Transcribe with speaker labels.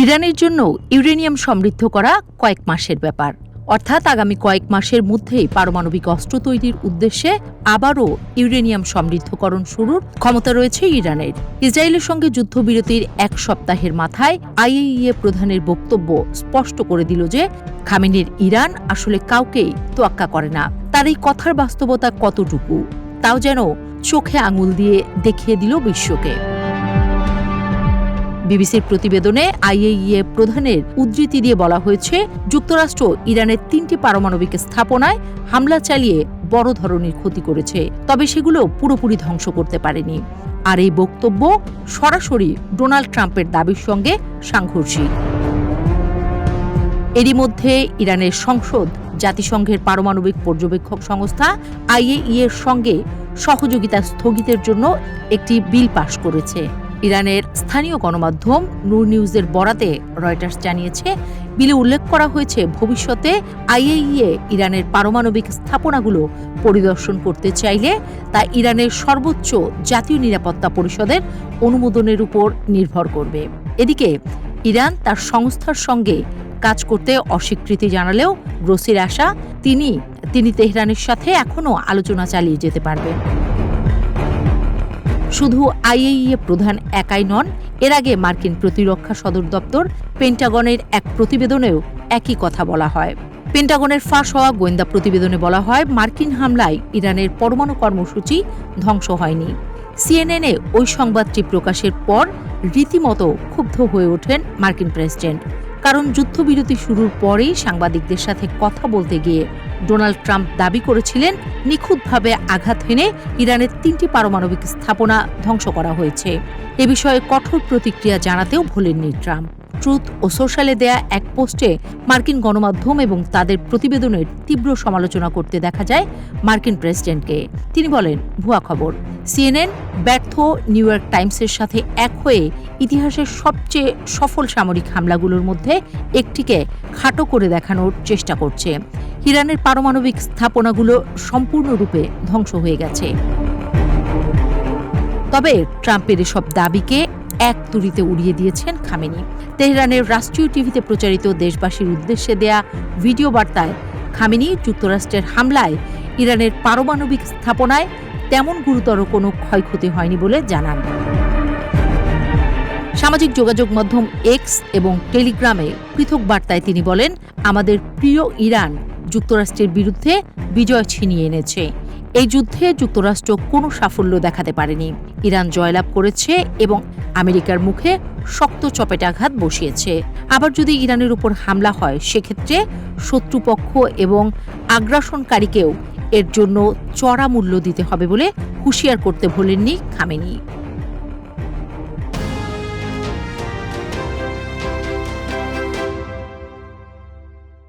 Speaker 1: ইরানের জন্য ইউরেনিয়াম সমৃদ্ধ করা কয়েক মাসের ব্যাপার, অর্থাৎ আগামী কয়েক মাসের মধ্যেই পারমাণবিক অস্ত্র তৈরির উদ্দেশ্যে আবারও ইউরেনিয়াম সমৃদ্ধকরণ শুরুর ক্ষমতা রয়েছে ইরানের। ইসরায়েলের সঙ্গে যুদ্ধবিরতির এক সপ্তাহের মাথায় আইএইএ প্রধানের বক্তব্য স্পষ্ট করে দিল যে খামেনির ইরান আসলে কাউকেই তোয়াক্কা করে না। তার এই কথার বাস্তবতা কতটুকু তাও যেন চোখে আঙুল দিয়ে দেখিয়ে দিল বিশ্বকে। বিবিসির প্রতিবেদনে আইএইএ প্রধানের উদ্ধৃতি দিয়ে বলা হয়েছে, যুক্তরাষ্ট্র ইরানের 3টি পারমাণবিক স্থাপনায় হামলা চালিয়ে বড় ধরনের ক্ষতি করেছে, তবে সেগুলো পুরোপুরি ধ্বংস করতে পারেনি। আর এই বক্তব্য সরাসরি ডোনাল্ড ট্রাম্পের দাবির সঙ্গে সাংঘর্ষিক। এরই মধ্যে ইরানের সংসদ জাতিসংঘের পারমাণবিক পর্যবেক্ষক সংস্থা আইএইএর সঙ্গে সহযোগিতা স্থগিতের জন্য একটি বিল পাশ করেছে। ইরানের স্থানীয় গণমাধ্যম নূর নিউজের বরাতে রয়টার্স জানিয়েছে, বিলে উল্লেখ করা হয়েছে ভবিষ্যতে আইএইএ ইরানের পারমাণবিক স্থাপনাগুলো পরিদর্শন করতে চাইলে তা ইরানের সর্বোচ্চ জাতীয় নিরাপত্তা পরিষদের অনুমোদনের উপর নির্ভর করবে। এদিকে ইরান তার সংস্থার সঙ্গে কাজ করতে অস্বীকৃতি জানালেও গ্রোসির আশা তিনি তেহরানের সাথে এখনও আলোচনা চালিয়ে যেতে পারবেন। শুধু আইএইএ প্রধান একাই নন, এর আগে মার্কিন প্রতিরক্ষা সদর দপ্তর পেন্টাগনের এক প্রতিবেদনেও একই কথা বলা হয়। পেন্টাগনের ফাঁস হওয়া গোয়েন্দা প্রতিবেদনে বলা হয়, মার্কিন হামলায় ইরানের পরমাণু কর্মসূচি ধ্বংস হয়নি। সিএনএনে ওই সংবাদটি প্রকাশের পর রীতিমতো ক্ষুব্ধ হয়ে ওঠেন মার্কিন প্রেসিডেন্ট। কারণ যুদ্ধবিরতি শুরুর পরেই সাংবাদিকদের সাথে কথা বলতে গিয়ে ডোনাল্ড ট্রাম্প দাবি করেছিলেন, নিখুঁতভাবে আঘাত হেনে ইরানের 3টি পারমাণবিক স্থাপনা ধ্বংস করা হয়েছে। এ বিষয়ে কঠোর প্রতিক্রিয়া জানাতেও ভোলেননি ট্রাম্প। ট্রুথ ও সোশ্যালে দেয়া এক পোস্টে মার্কিন গণমাধ্যম এবং তাদের প্রতিবেদনের তীব্র সমালোচনা করতে দেখা যায় মার্কিন প্রেসিডেন্টকে। তিনি বলেন, ভুয়া খবর। সিএনএন ব্যর্থ নিউ ইয়র্ক টাইমসের সাথে এক হয়ে ইতিহাসের সবচেয়ে সফল সামরিক হামলাগুলোর মধ্যে একটিকে খাটো করে দেখানোর চেষ্টা করছে। ইরানের পারমাণবিক স্থাপনাগুলো সম্পূর্ণরূপে ধ্বংস হয়ে গেছে। তবে ট্রাম্পের এসব দাবিকে এক তুড়িতে উড়িয়ে দিয়েছেন খামেনি। তেহরানের রাষ্ট্রীয় টিভিতে প্রচারিত দেশবাসীর উদ্দেশ্যে দেয়া ভিডিও বার্তায় খামেনি যুক্তরাষ্ট্রের হামলায় ইরানের পারমাণবিক স্থাপনায় তেমন গুরুতর কোনো ক্ষয়ক্ষতি হয়নি বলে জানান। সামাজিক যোগাযোগ মাধ্যম এক্স এবং টেলিগ্রামে পৃথক বার্তায় তিনি বলেন, আমাদের প্রিয় ইরান যুক্তরাষ্ট্রের বিরুদ্ধে বিজয় ছিনিয়ে এনেছে। এই যুদ্ধে যুক্তরাষ্ট্র কোনো সাফল্য দেখাতে পারেনি। ইরান জয়লাভ করেছে এবং আমেরিকার মুখে শক্ত চপেটাঘাত বসিয়েছে। আবার যদি ইরানের উপর হামলা হয়, সেক্ষেত্রে শত্রুপক্ষ এবং আগ্রাসনকারীকেও এর জন্য চড়া মূল্য দিতে হবে বলে হুঁশিয়ার করতে ভোলেননি খামেনি।